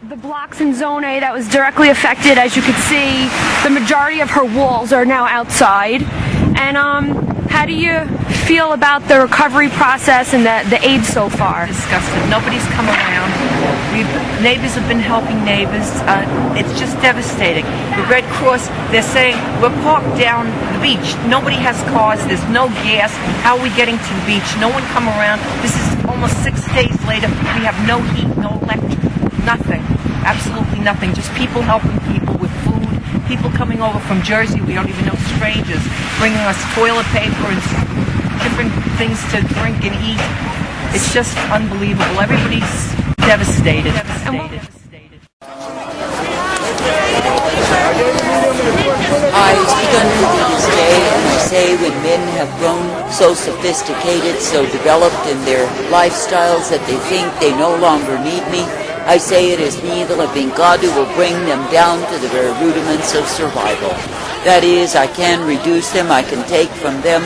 the blocks in Zone A that was directly affected. As you could see, the majority of her walls are now outside. And how do you feel about the recovery process and the aid so far? Disgusted. Nobody's come around. Neighbors have been helping neighbors. It's just devastating. The Red Cross, they're saying, we're parked down the beach. Nobody has cars. There's no gas. How are we getting to the beach? No one come around. This is almost 6 days later. We have no heat, no electric, nothing. Absolutely nothing. Just people helping people with food. People coming over from Jersey, we don't even know, strangers, bringing us toilet paper and different things to drink and eat. It's just unbelievable. Everybody's devastated. I speak unto thee this day, and I say, when men have grown so sophisticated, so developed in their lifestyles that they think they no longer need me, I say it is me, the living God, who will bring them down to the very rudiments of survival. That is, I can reduce them, I can take from them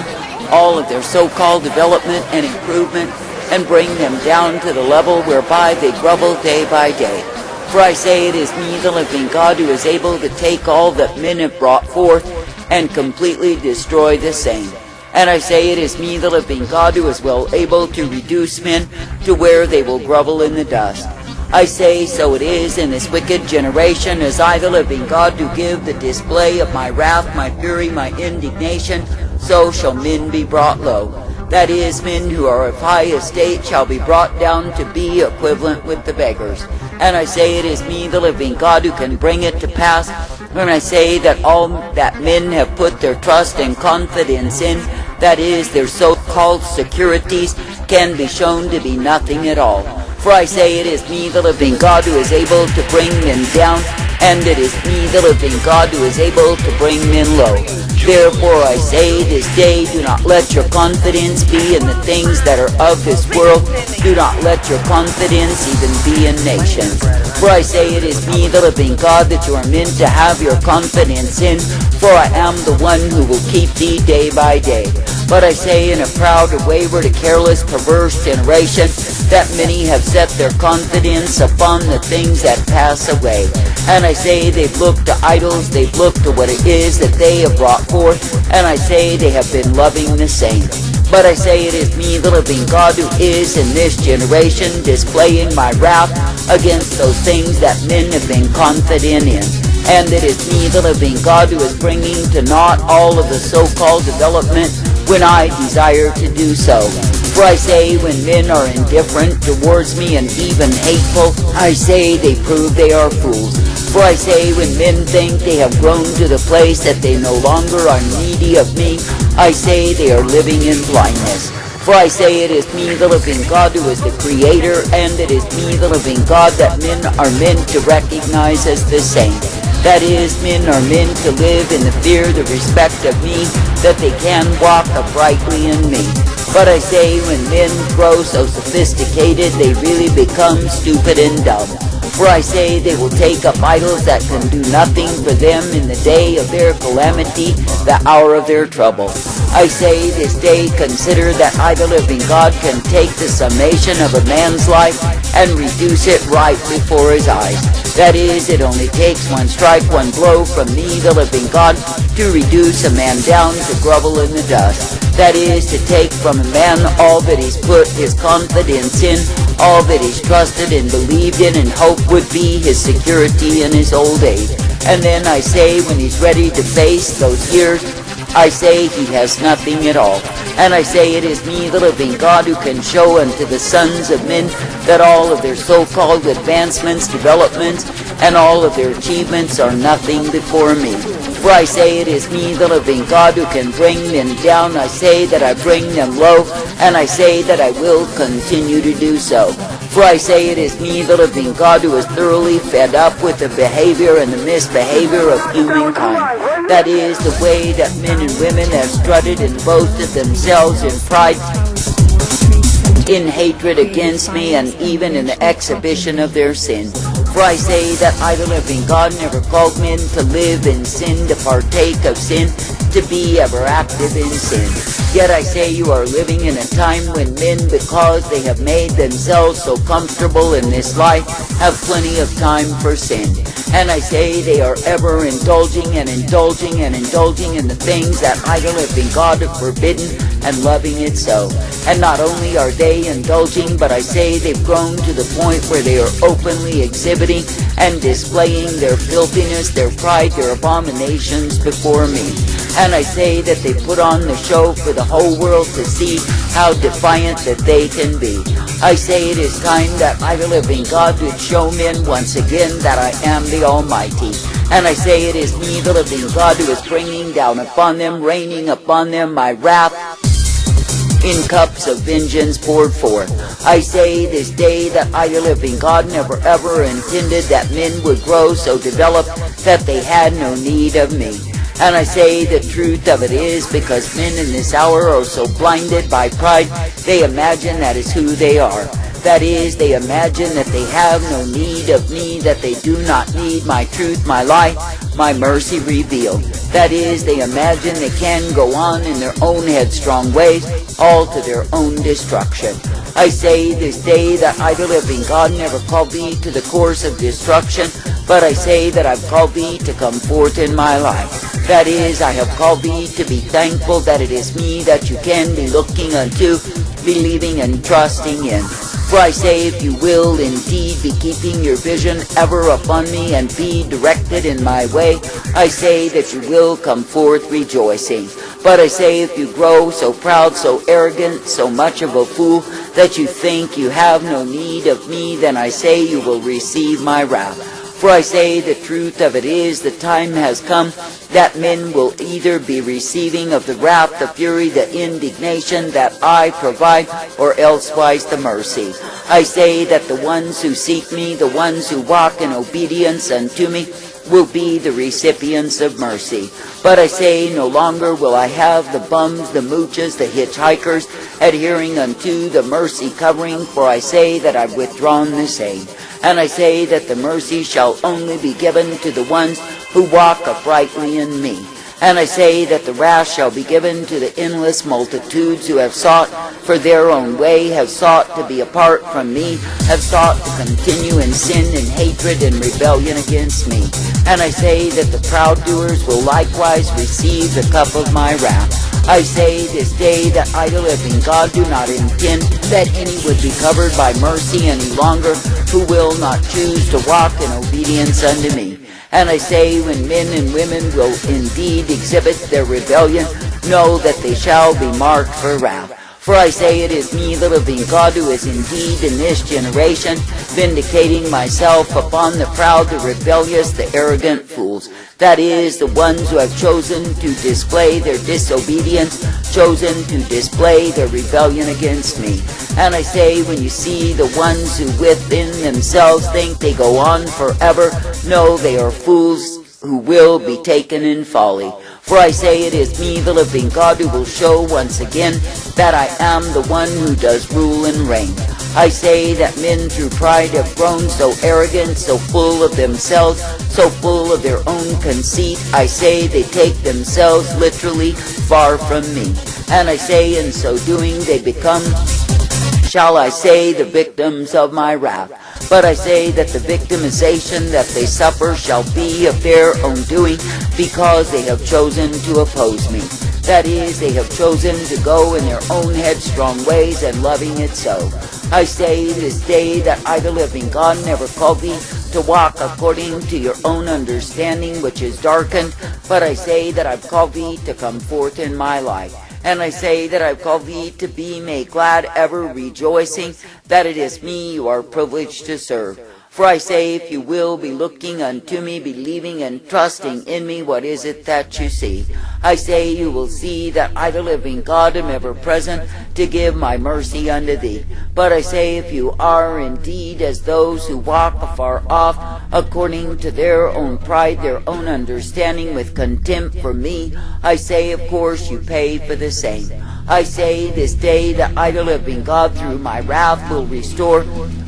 all of their so-called development and improvement, and bring them down to the level whereby they grovel day by day. For I say it is me, the living God, who is able to take all that men have brought forth and completely destroy the same. And I say it is me, the living God, who is well able to reduce men to where they will grovel in the dust. I say, so it is in this wicked generation, as I, the living God, do give the display of my wrath, my fury, my indignation, so shall men be brought low. That is, men who are of high estate shall be brought down to be equivalent with the beggars. And I say it is me, the living God, who can bring it to pass, when I say that all that men have put their trust and confidence in, that is, their so-called securities, can be shown to be nothing at all. For I say it is me, the living God, who is able to bring men down, and it is me, the living God, who is able to bring men low. Therefore I say this day, do not let your confidence be in the things that are of this world. Do not let your confidence even be in nations. For I say it is me, the living God, that you are meant to have your confidence in, for I am the one who will keep thee day by day. But I say in a proud, a wayward, a careless, perverse generation, that many have set their confidence upon the things that pass away. And I say they've looked to idols, they've looked to what it is that they have brought forth, and I say they have been loving the same. But I say it is me, the living God, who is in this generation displaying my wrath against those things that men have been confident in. And it is me, the living God, who is bringing to naught all of the so-called development when I desire to do so. For I say when men are indifferent towards me and even hateful, I say they prove they are fools. For I say when men think they have grown to the place that they no longer are needy of me, I say they are living in blindness. For I say it is me, the living God, who is the Creator, and it is me, the living God, that men are meant to recognize as the same. That is, men are meant to live in the fear, the respect of me, that they can walk uprightly in me. But I say when men grow so sophisticated, they really become stupid and dumb. For I say they will take up idols that can do nothing for them in the day of their calamity, the hour of their trouble. I say this day consider that I, the living God, can take the summation of a man's life and reduce it right before his eyes. That is, it only takes one strike, one blow from me, the living God, to reduce a man down to grovel in the dust. That is, to take from a man all that he's put his confidence in, all that he's trusted and believed in and hoped would be his security in his old age. And then I say when he's ready to face those years, I say he has nothing at all. And I say it is me, the living God, who can show unto the sons of men that all of their so-called advancements, developments, and all of their achievements are nothing before me. For I say it is me, the living God, who can bring them down. I say that I bring them low, and I say that I will continue to do so. For I say it is me, the living God, who is thoroughly fed up with the behavior and the misbehavior of humankind. That is, the way that men and women have strutted and boasted themselves in pride, in hatred against me, and even in the exhibition of their sin. For I say that I, the living God, never called men to live in sin, to partake of sin, to be ever active in sin. Yet I say you are living in a time when men, because they have made themselves so comfortable in this life, have plenty of time for sin. And I say they are ever indulging and indulging and indulging in the things that idol have been God forbidden, and loving it so. And not only are they indulging, but I say they've grown to the point where they are openly exhibiting and displaying their filthiness, their pride, their abominations before me. And I say that they put on the show for the whole world to see how defiant that they can be. I say it is time that idol-living God would show men once again that I am the Almighty. And I say it is me, the living God, who is bringing down upon them, raining upon them my wrath in cups of vengeance poured forth. I say this day that idol-living God never ever intended that men would grow so developed that they had no need of me. And I say the truth of it is because men in this hour are so blinded by pride, they imagine that is who they are. That is, they imagine that they have no need of me, that they do not need my truth, my life, my mercy revealed. That is, they imagine they can go on in their own headstrong ways, all to their own destruction. I say this day that idol-living God never called thee to the course of destruction, but I say that I've called thee to come forth in my life. That is, I have called thee to be thankful that it is me that you can be looking unto, believing and trusting in. For I say, if you will indeed be keeping your vision ever upon me and be directed in my way, I say that you will come forth rejoicing. But I say, if you grow so proud, so arrogant, so much of a fool, that you think you have no need of me, then I say you will receive my wrath. For I say the truth of it is, the time has come that men will either be receiving of the wrath, the fury, the indignation that I provide, or elsewise the mercy. I say that the ones who seek me, the ones who walk in obedience unto me, will be the recipients of mercy. But I say no longer will I have the bums, the mooches, the hitchhikers adhering unto the mercy covering, for I say that I've withdrawn the same. And I say that the mercy shall only be given to the ones who walk uprightly in me. And I say that the wrath shall be given to the endless multitudes who have sought for their own way, have sought to be apart from me, have sought to continue in sin and hatred and rebellion against me. And I say that the proud doers will likewise receive the cup of my wrath. I say this day that idol-living God do not intend that any would be covered by mercy any longer who will not choose to walk in obedience unto me. And I say when men and women will indeed exhibit their rebellion, know that they shall be marked for wrath. For I say it is me, the living God, who is indeed in this generation, vindicating myself upon the proud, the rebellious, the arrogant fools. That is, the ones who have chosen to display their disobedience, chosen to display their rebellion against me. And I say, when you see the ones who within themselves think they go on forever, know they are fools who will be taken in folly. For I say it is me, the living God, who will show once again that I am the one who does rule and reign. I say that men through pride have grown so arrogant, so full of themselves, so full of their own conceit. I say they take themselves literally far from me. And I say in so doing they become, shall I say, the victims of my wrath. But I say that the victimization that they suffer shall be of their own doing, because they have chosen to oppose me. That is, they have chosen to go in their own headstrong ways, and loving it so. I say this day that idol-living God never called thee to walk according to your own understanding, which is darkened, but I say that I've called thee to come forth in my light. And I say that I've called thee to be made glad, ever rejoicing that it is me you are privileged to serve. For I say, if you will be looking unto me, believing and trusting in me, what is it that you see? I say you will see that I, the living God, am ever present to give my mercy unto thee. But I say, if you are indeed as those who walk afar off, according to their own pride, their own understanding, with contempt for me, I say, of course, you pay for the same. I say this day that I, the living God, through my wrath will restore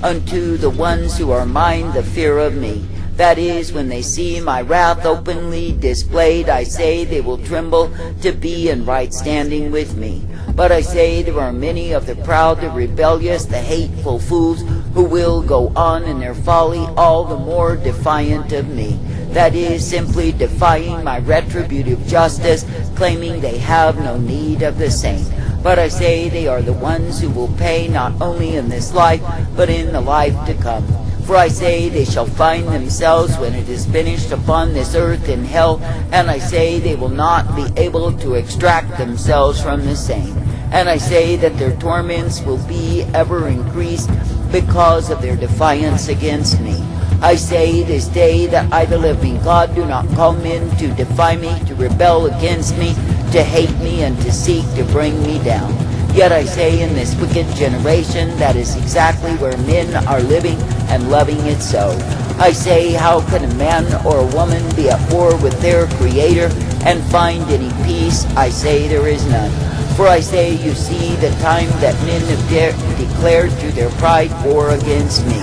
unto the ones who are mine the fear of me. That is, when they see my wrath openly displayed, I say they will tremble to be in right standing with me. But I say there are many of the proud, the rebellious, the hateful fools who will go on in their folly, all the more defiant of me. That is, simply defying my retributive justice, claiming they have no need of the same. But I say they are the ones who will pay not only in this life, but in the life to come. For I say they shall find themselves when it is finished upon this earth in hell, and I say they will not be able to extract themselves from the same. And I say that their torments will be ever increased because of their defiance against me. I say this day that I, the living God, do not call men to defy me, to rebel against me, to hate me, and to seek to bring me down. Yet I say in this wicked generation, that is exactly where men are living and loving it so. I say, how can a man or a woman be at war with their Creator and find any peace? I say there is none. For I say, you see the time that men have declared through their pride war against me.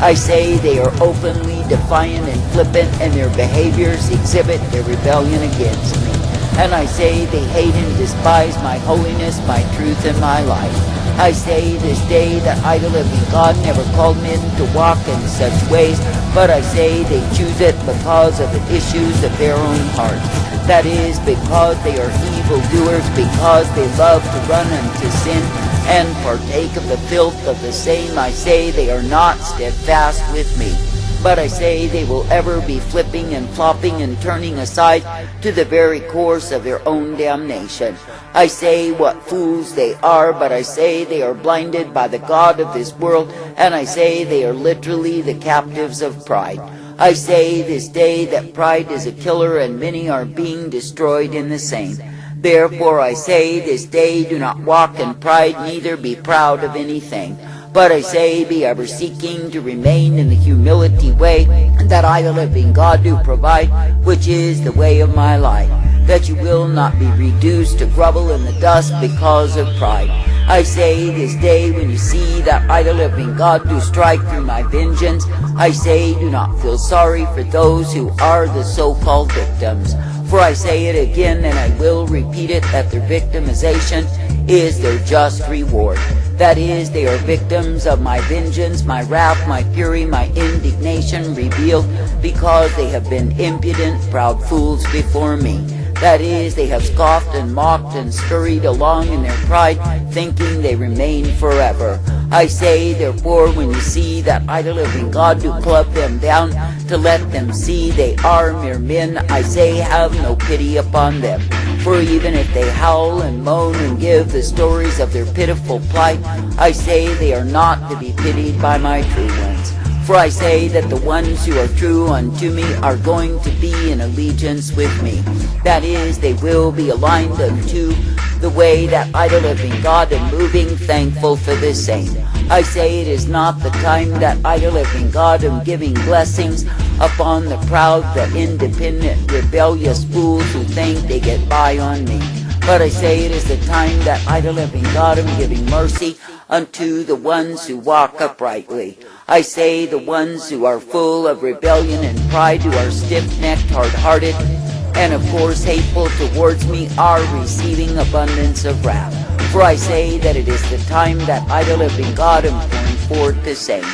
I say they are openly defiant and flippant, and their behaviors exhibit their rebellion against me. And I say they hate and despise my holiness, my truth, and my life. I say this day that I, the living God, never called men to walk in such ways, but I say they choose it because of the issues of their own hearts. That is, because they are evildoers, because they love to run unto sin and partake of the filth of the same. I say they are not steadfast with me. But I say they will ever be flipping and flopping and turning aside to the very course of their own damnation. I say what fools they are, but I say they are blinded by the god of this world, and I say they are literally the captives of pride. I say this day that pride is a killer, and many are being destroyed in the same. Therefore I say this day, do not walk in pride, neither be proud of anything. But I say, be ever seeking to remain in the humility way that I, the living God, do provide, which is the way of my life, that you will not be reduced to grovel in the dust because of pride. I say this day, when you see that I, the living God, do strike through my vengeance, I say, do not feel sorry for those who are the so-called victims. For I say it again, and I will repeat it, that their victimization is their just reward. That is, they are victims of my vengeance, my wrath, my fury, my indignation revealed, because they have been impudent, proud fools before me. That is, they have scoffed and mocked and scurried along in their pride, thinking they remain forever. I say, therefore, when you see that I, the living God, do club them down, to let them see they are mere men, I say, have no pity upon them. For even if they howl and moan and give the stories of their pitiful plight, I say they are not to be pitied by my true ones. For I say that the ones who are true unto me are going to be in allegiance with me. That is, they will be aligned unto the way that I, the living God, am moving, thankful for the same. I say it is not the time that I, the living God, am giving blessings upon the proud, the independent, rebellious fools who think they get by on me. But I say it is the time that I, the living God, am giving mercy unto the ones who walk uprightly. I say the ones who are full of rebellion and pride, who are stiff-necked, hard-hearted, and of course hateful towards me, are receiving abundance of wrath. For I say that it is the time that I, the living God, am pouring forth the same.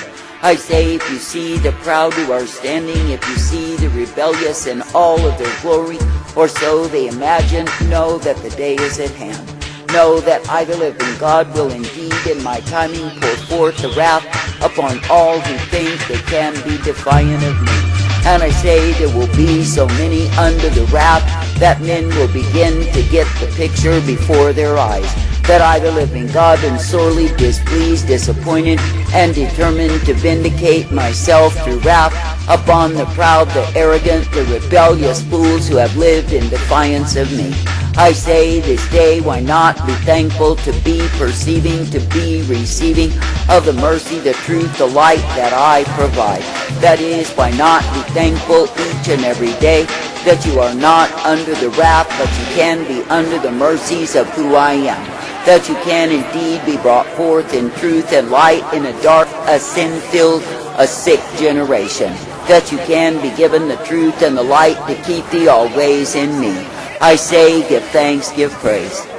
I say, if you see the proud who are standing, if you see the rebellious in all of their glory, or so they imagine, know that the day is at hand. Know that I, the living God, will indeed in my timing pour forth the wrath upon all who think they can be defiant of me. And I say there will be so many under the wrath that men will begin to get the picture before their eyes, that I, the living God, am sorely displeased, disappointed, and determined to vindicate myself through wrath upon the proud, the arrogant, the rebellious fools who have lived in defiance of me. I say this day, why not be thankful to be perceiving, to be receiving of the mercy, the truth, the light that I provide. That is, why not be thankful each and every day that you are not under the wrath, but you can be under the mercies of who I am. That you can indeed be brought forth in truth and light in a dark, a sin-filled, a sick generation. that you can be given the truth and the light to keep thee always in me. I say, give thanks, give praise.